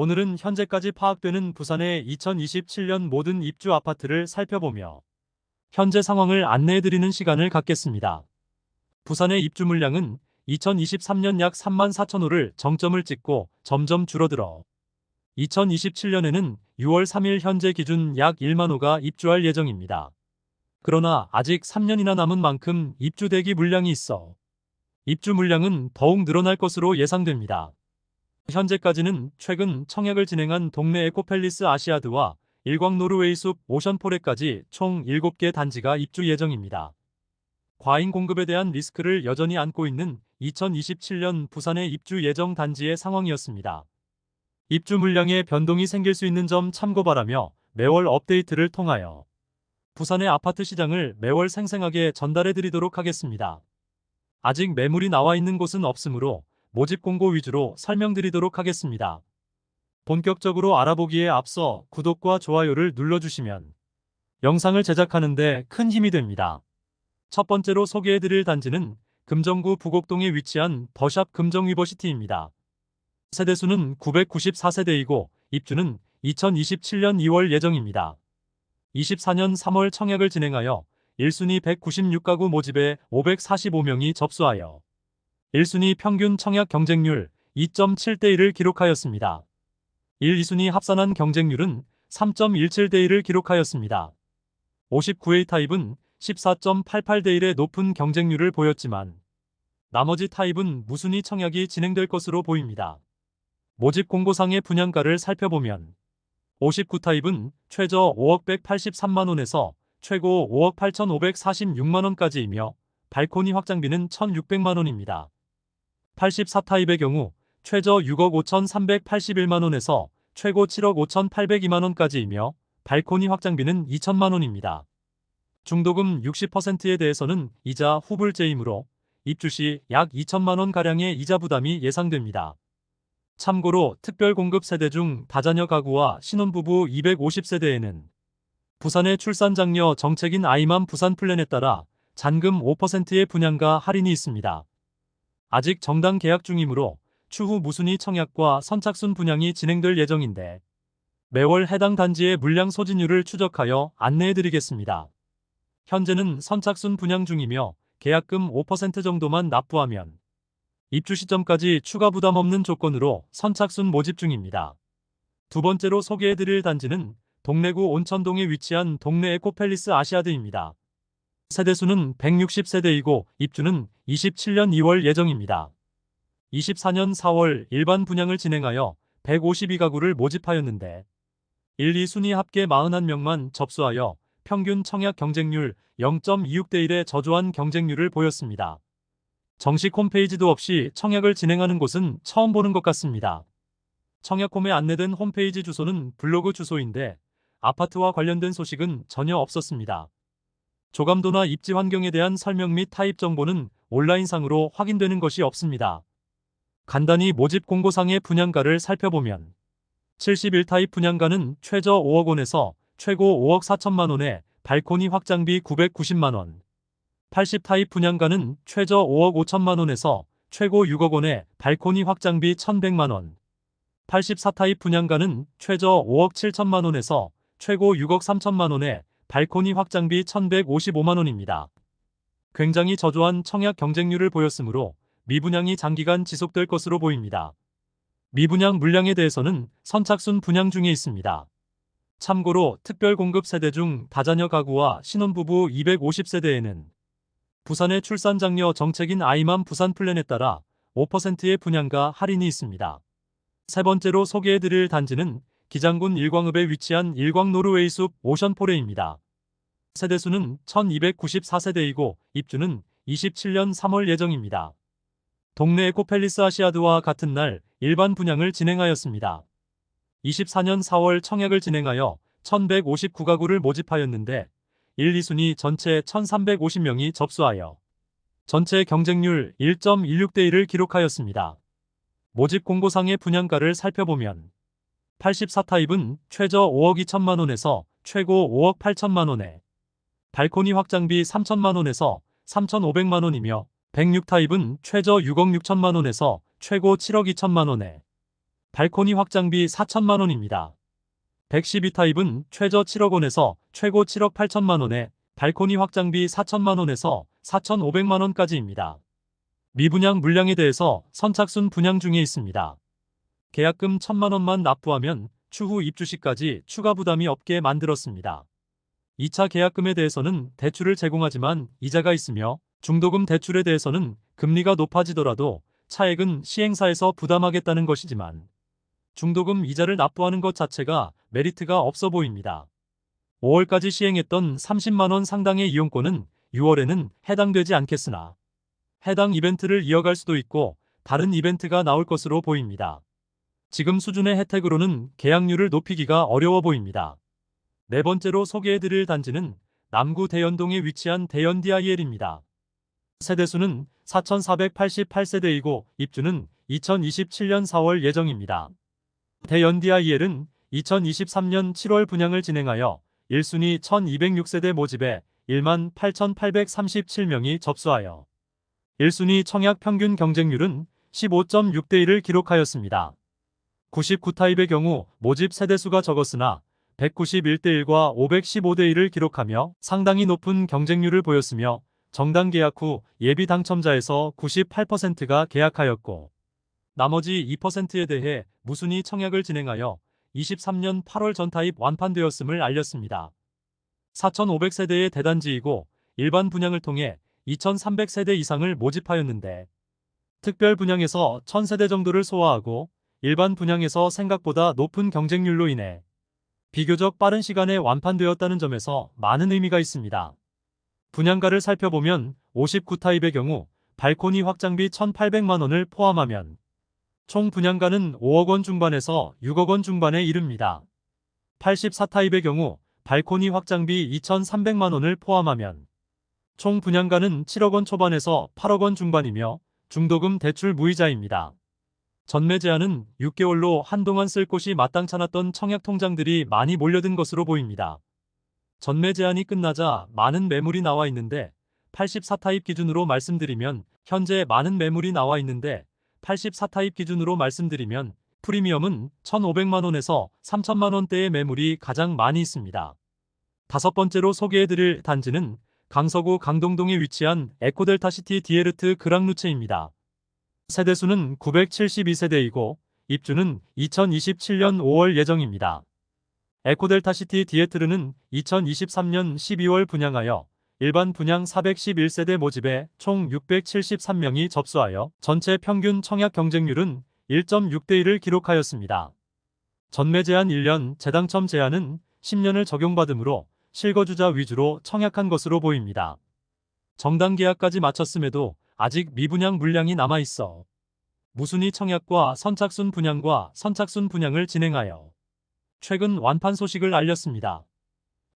오늘은 현재까지 파악되는 부산의 2027년 모든 입주 아파트를 살펴보며 현재 상황을 안내해드리는 시간을 갖겠습니다. 부산의 입주 물량은 2023년 약 3만 4천 호를 정점을 찍고 점점 줄어들어 2027년에는 6월 3일 현재 기준 약 1만 호가 입주할 예정입니다. 그러나 아직 3년이나 남은 만큼 입주 대기 물량이 있어 입주 물량은 더욱 늘어날 것으로 예상됩니다. 현재까지는 최근 청약을 진행한 동네 에코팰리스 아시아드와 일광 노르웨이 숲 오션포레까지 총 7개 단지가 입주 예정입니다. 과잉 공급에 대한 리스크를 여전히 안고 있는 2027년 부산의 입주 예정 단지의 상황이었습니다. 입주 물량에 변동이 생길 수 있는 점 참고 바라며 매월 업데이트를 통하여 부산의 아파트 시장을 매월 생생하게 전달해 드리도록 하겠습니다. 아직 매물이 나와 있는 곳은 없으므로 모집 공고 위주로 설명드리도록 하겠습니다. 본격적으로 알아보기에 앞서 구독과 좋아요를 눌러주시면 영상을 제작하는 데 큰 힘이 됩니다. 첫 번째로 소개해드릴 단지는 금정구 부곡동에 위치한 더샵 금정위버시티입니다. 세대수는 994세대이고 입주는 2027년 2월 예정입니다. 24년 3월 청약을 진행하여 1순위 196가구 모집에 545명이 접수하여 1순위 평균 청약 경쟁률 2.7대1을 기록하였습니다. 1, 2순위 합산한 경쟁률은 3.17대1을 기록하였습니다. 59A 타입은 14.88대1의 높은 경쟁률을 보였지만 나머지 타입은 무순위 청약이 진행될 것으로 보입니다. 모집 공고상의 분양가를 살펴보면 59 타입은 최저 5억 183만원에서 최고 5억 8,546만원까지이며 발코니 확장비는 1,600만원입니다. 84 타입의 경우 최저 6억 5,381만원에서 최고 7억 5,802만원까지이며 발코니 확장비는 2천만원입니다. 중도금 60%에 대해서는 이자 후불제이므로 입주 시 약 2천만원가량의 이자 부담이 예상됩니다. 참고로 특별공급 세대 중 다자녀 가구와 신혼부부 250세대에는 부산의 출산장려 정책인 아이맘 부산 플랜에 따라 잔금 5%의 분양가 할인이 있습니다. 아직 정당 계약 중이므로 추후 무순위 청약과 선착순 분양이 진행될 예정인데 매월 해당 단지의 물량 소진율을 추적하여 안내해드리겠습니다. 현재는 선착순 분양 중이며 계약금 5% 정도만 납부하면 입주 시점까지 추가 부담 없는 조건으로 선착순 모집 중입니다. 두 번째로 소개해드릴 단지는 동래구 온천동에 위치한 동래 에코팰리스 아시아드입니다. 세대수는 160세대이고 입주는 27년 2월 예정입니다. 24년 4월 일반 분양을 진행하여 152가구를 모집하였는데 1, 2순위 합계 41명만 접수하여 평균 청약 경쟁률 0.26대1의 저조한 경쟁률을 보였습니다. 정식 홈페이지도 없이 청약을 진행하는 곳은 처음 보는 것 같습니다. 청약홈에 안내된 홈페이지 주소는 블로그 주소인데 아파트와 관련된 소식은 전혀 없었습니다. 조감도나 입지 환경에 대한 설명 및 타입 정보는 온라인상으로 확인되는 것이 없습니다. 간단히 모집 공고상의 분양가를 살펴보면 71타입 분양가는 최저 5억 원에서 최고 5억 4천만 원에 발코니 확장비 990만원, 80타입 분양가는 최저 5억 5천만 원에서 최고 6억 원에 발코니 확장비 1,100만원, 84타입 분양가는 최저 5억 7천만 원에서 최고 6억 3천만 원에 발코니 확장비 1,155만원입니다. 굉장히 저조한 청약 경쟁률을 보였으므로 미분양이 장기간 지속될 것으로 보입니다. 미분양 물량에 대해서는 선착순 분양 중에 있습니다. 참고로 특별공급 세대 중 다자녀 가구와 신혼부부 250세대에는 부산의 출산장려 정책인 아이맘 부산 플랜에 따라 5%의 분양가 할인이 있습니다. 세 번째로 소개해드릴 단지는 기장군 일광읍에 위치한 일광 노르웨이 숲 오션포레입니다. 세대수는 1294세대이고 입주는 27년 3월 예정입니다. 동네 에코팰리스 아시아드와 같은 날 일반 분양을 진행하였습니다. 24년 4월 청약을 진행하여 1159가구를 모집하였는데 1, 2순위 전체 1350명이 접수하여 전체 경쟁률 1.16대1을 기록하였습니다. 모집 공고상의 분양가를 살펴보면 84타입은 최저 5억 2천만 원에서 최고 5억 8천만 원에 발코니 확장비 3천만 원에서 3,500만 원이며 106타입은 최저 6억 6천만 원에서 최고 7억 2천만 원에 발코니 확장비 4천만 원입니다. 112타입은 최저 7억 원에서 최고 7억 8천만 원에 발코니 확장비 4천만 원에서 4,500만 원까지입니다. 미분양 물량에 대해서 선착순 분양 중에 있습니다. 계약금 1,000만 원만 납부하면 추후 입주 시까지 추가 부담이 없게 만들었습니다. 2차 계약금에 대해서는 대출을 제공하지만 이자가 있으며 중도금 대출에 대해서는 금리가 높아지더라도 차액은 시행사에서 부담하겠다는 것이지만 중도금 이자를 납부하는 것 자체가 메리트가 없어 보입니다. 5월까지 시행했던 30만 원 상당의 이용권은 6월에는 해당되지 않겠으나 해당 이벤트를 이어갈 수도 있고 다른 이벤트가 나올 것으로 보입니다. 지금 수준의 혜택으로는 계약률을 높이기가 어려워 보입니다. 네 번째로 소개해드릴 단지는 남구 대연동에 위치한 대연 DIL입니다. 세대수는 4,488세대이고 입주는 2027년 4월 예정입니다. 대연 DIL은 2023년 7월 분양을 진행하여 1순위 1,206세대 모집에 18,837명이 접수하여 1순위 청약 평균 경쟁률은 15.6대 1을 기록하였습니다. 99타입의 경우 모집 세대수가 적었으나 191대 1과 515대 1을 기록하며 상당히 높은 경쟁률을 보였으며 정당 계약 후 예비 당첨자에서 98%가 계약하였고 나머지 2%에 대해 무순위 청약을 진행하여 23년 8월 전타입 완판되었음을 알렸습니다. 4,500세대의 대단지이고 일반 분양을 통해 2,300세대 이상을 모집하였는데 특별 분양에서 1,000세대 정도를 소화하고 일반 분양에서 생각보다 높은 경쟁률로 인해 비교적 빠른 시간에 완판되었다는 점에서 많은 의미가 있습니다. 분양가를 살펴보면 59타입의 경우 발코니 확장비 1,800만 원을 포함하면 총 분양가는 5억 원 중반에서 6억 원 중반에 이릅니다. 84타입의 경우 발코니 확장비 2,300만 원을 포함하면 총 분양가는 7억 원 초반에서 8억 원 중반이며 중도금 대출 무이자입니다. 전매 제한은 6개월로 한동안 쓸 곳이 마땅찮았던 청약 통장들이 많이 몰려든 것으로 보입니다. 전매 제한이 끝나자 많은 매물이 나와 있는데 84타입 기준으로 말씀드리면 현재 많은 매물이 나와 있는데 84타입 기준으로 말씀드리면 프리미엄은 1,500만 원에서 3,000만 원대의 매물이 가장 많이 있습니다. 다섯 번째로 소개해드릴 단지는 강서구 강동동에 위치한 에코델타시티 디에르트 그랑루체입니다. 세대수는 972세대이고 입주는 2027년 5월 예정입니다. 에코델타시티 디에트르는 2023년 12월 분양하여 일반 분양 411세대 모집에 총 673명이 접수하여 전체 평균 청약 경쟁률은 1.6대 1을 기록하였습니다. 전매 제한 1년, 재당첨 제한은 10년을 적용받으므로 실거주자 위주로 청약한 것으로 보입니다. 정당 계약까지 마쳤음에도 아직 미분양 물량이 남아있어 무순위 청약과 선착순 분양을 진행하여 최근 완판 소식을 알렸습니다.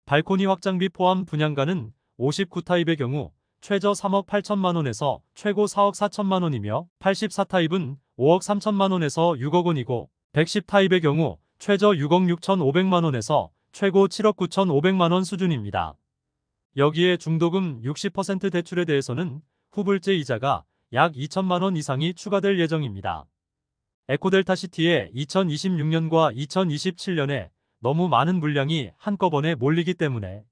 발코니 확장비 포함 분양가는 59타입의 경우 최저 3억 8천만 원에서 최고 4억 4천만 원이며 84타입은 5억 3천만 원에서 6억 원이고 110타입의 경우 최저 6억 6,500만 원에서 최고 7억 9,500만 원 수준입니다. 여기에 중도금 60% 대출에 대해서는 후불제 이자가 약 2천만 원 이상이 추가될 예정입니다. 에코델타시티에 2026년과 2027년에 너무 많은 물량이 한꺼번에 몰리기 때문에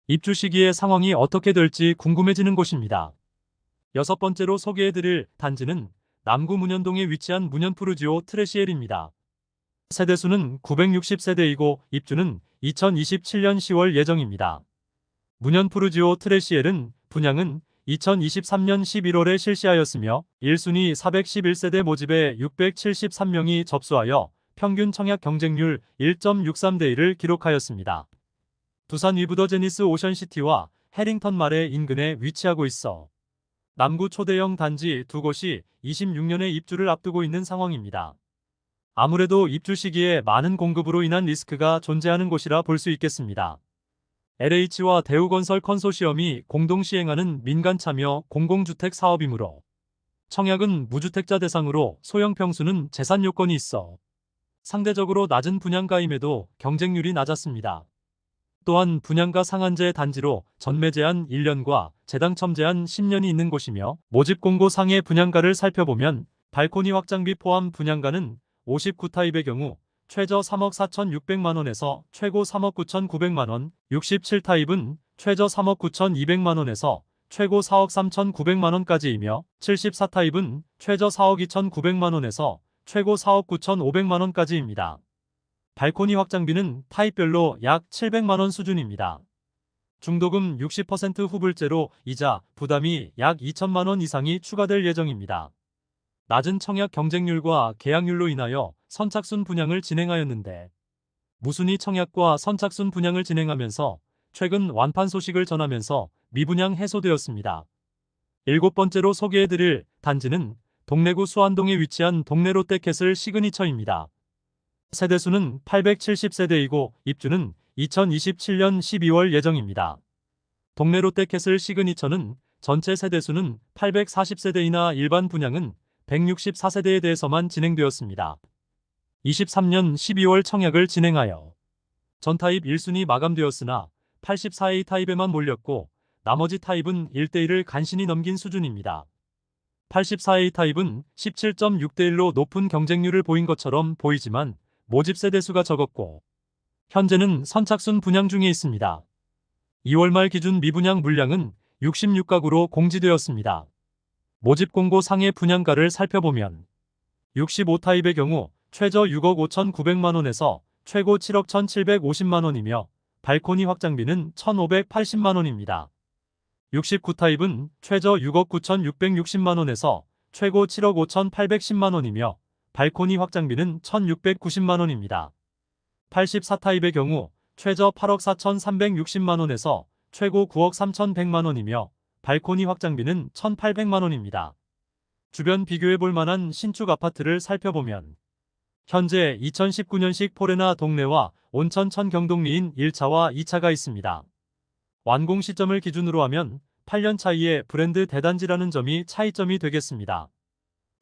입주 시기의 상황이 어떻게 될지 궁금해지는 곳입니다. 여섯 번째로 소개해드릴 단지는 남구 문현동에 위치한 문현푸르지오 트레시엘입니다. 세대수는 960세대이고 입주는 2027년 10월 예정입니다. 문현푸르지오 트레시엘은 분양은 2023년 11월에 실시하였으며 1순위 411세대 모집에 673명이 접수하여 평균 청약 경쟁률 1.63대 1을 기록하였습니다. 두산 위브더 제니스 오션시티와 해링턴 말의 인근에 위치하고 있어 남구 초대형 단지 두 곳이 26년에 입주를 앞두고 있는 상황입니다. 아무래도 입주 시기에 많은 공급으로 인한 리스크가 존재하는 곳이라 볼 수 있겠습니다. LH와 대우건설 컨소시엄이 공동 시행하는 민간 참여 공공주택 사업이므로 청약은 무주택자 대상으로 소형 평수는 재산 요건이 있어 상대적으로 낮은 분양가임에도 경쟁률이 낮았습니다. 또한 분양가 상한제 단지로 전매 제한 1년과 재당첨 제한 10년이 있는 곳이며 모집 공고 상의 분양가를 살펴보면 발코니 확장비 포함 분양가는 59타입의 경우 최저 3억 4,600만원에서 최고 3억 9,900만원, 67타입은 최저 3억 9,200만원에서 최고 4억 3,900만원까지이며 74타입은 최저 4억 2,900만원에서 최고 4억 9,500만원까지입니다. 발코니 확장비는 타입별로 약 700만원 수준입니다. 중도금 60% 후불제로 이자, 부담이 약 2천만원 이상이 추가될 예정입니다. 낮은 청약 경쟁률과 계약률로 인하여 선착순 분양을 진행하였는데 무순위 청약과 선착순 분양을 진행하면서 최근 완판 소식을 전하면서 미분양 해소되었습니다. 7번째로 소개해드릴 단지는 동래구 수안동에 위치한 동래 롯데캐슬 시그니처입니다. 세대수는 870세대이고 입주는 2027년 12월 예정입니다. 동래 롯데캐슬 시그니처는 전체 세대수는 840세대이나 일반 분양은 164세대에 대해서만 진행되었습니다. 23년 12월 청약을 진행하여 전타입 1순위 마감되었으나 84A 타입에만 몰렸고 나머지 타입은 1대1을 간신히 넘긴 수준입니다. 84A 타입은 17.6대1로 높은 경쟁률을 보인 것처럼 보이지만 모집 세대수가 적었고 현재는 선착순 분양 중에 있습니다. 2월 말 기준 미분양 물량은 66가구로 공지되었습니다. 모집 공고 상해 분양가를 살펴보면 65타입의 경우 최저 6억 5,900만원에서 최고 7억 1,750만원이며 발코니 확장비는 1,580만원입니다. 69타입은 최저 6억 9,660만원에서 최고 7억 5,810만원이며 발코니 확장비는 1,690만원입니다. 84타입의 경우 최저 8억 4,360만원에서 최고 9억 3,100만원이며 발코니 확장비는 1,800만원입니다. 주변 비교해볼 만한 신축 아파트를 살펴보면 현재 2019년식 포레나 동래와 온천 천경동리인 1차와 2차가 있습니다. 완공 시점을 기준으로 하면 8년 차이의 브랜드 대단지라는 점이 차이점이 되겠습니다.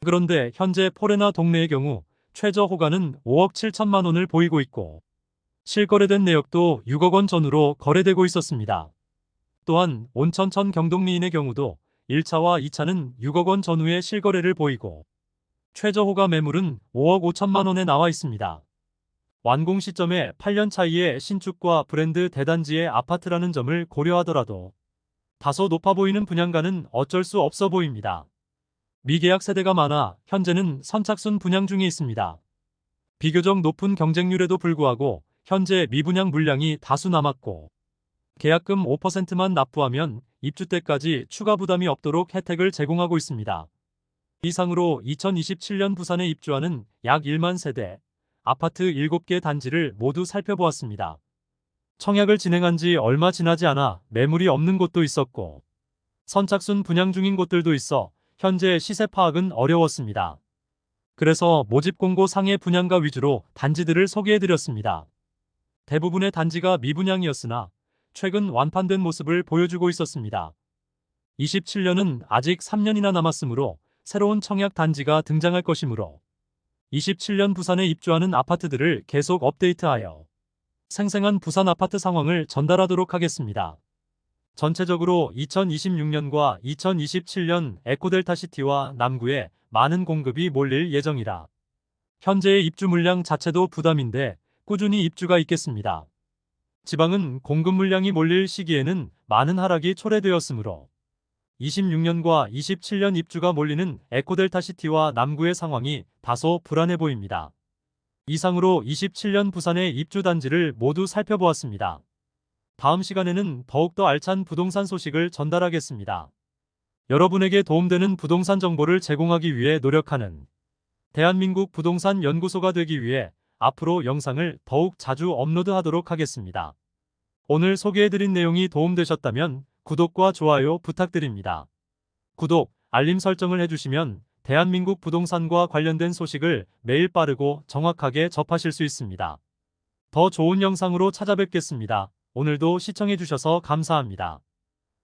그런데 현재 포레나 동래의 경우 최저 호가는 5억 7천만원을 보이고 있고 실거래된 내역도 6억 원 전후로 거래되고 있었습니다. 또한 온천 천경동리인의 경우도 1차와 2차는 6억 원 전후의 실거래를 보이고 최저 호가 매물은 5억 5천만 원에 나와 있습니다. 완공 시점에 8년 차이의 신축과 브랜드 대단지의 아파트라는 점을 고려하더라도 다소 높아 보이는 분양가는 어쩔 수 없어 보입니다. 미계약 세대가 많아 현재는 선착순 분양 중에 있습니다. 비교적 높은 경쟁률에도 불구하고 현재 미분양 물량이 다수 남았고 계약금 5%만 납부하면 입주 때까지 추가 부담이 없도록 혜택을 제공하고 있습니다. 이상으로 2027년 부산에 입주하는 약 1만 세대 아파트 7개 단지를 모두 살펴보았습니다. 청약을 진행한 지 얼마 지나지 않아 매물이 없는 곳도 있었고 선착순 분양 중인 곳들도 있어 현재 시세 파악은 어려웠습니다. 그래서 모집 공고 상해 분양가 위주로 단지들을 소개해드렸습니다. 대부분의 단지가 미분양이었으나 최근 완판된 모습을 보여주고 있었습니다. 27년은 아직 3년이나 남았으므로 새로운 청약 단지가 등장할 것이므로 27년 부산에 입주하는 아파트들을 계속 업데이트하여 생생한 부산 아파트 상황을 전달하도록 하겠습니다. 전체적으로 2026년과 2027년 에코델타시티와 남구에 많은 공급이 몰릴 예정이라 현재의 입주 물량 자체도 부담인데 꾸준히 입주가 있겠습니다. 지방은 공급 물량이 몰릴 시기에는 많은 하락이 초래되었으므로 26년과 27년 입주가 몰리는 에코델타시티와 남구의 상황이 다소 불안해 보입니다. 이상으로 27년 부산의 입주 단지를 모두 살펴보았습니다. 다음 시간에는 더욱더 알찬 부동산 소식을 전달하겠습니다. 여러분에게 도움되는 부동산 정보를 제공하기 위해 노력하는 대한민국 부동산 연구소가 되기 위해 앞으로 영상을 더욱 자주 업로드하도록 하겠습니다. 오늘 소개해드린 내용이 도움되셨다면 구독과 좋아요 부탁드립니다. 구독, 알림 설정을 해주시면 대한민국 부동산과 관련된 소식을 매일 빠르고 정확하게 접하실 수 있습니다. 더 좋은 영상으로 찾아뵙겠습니다. 오늘도 시청해주셔서 감사합니다.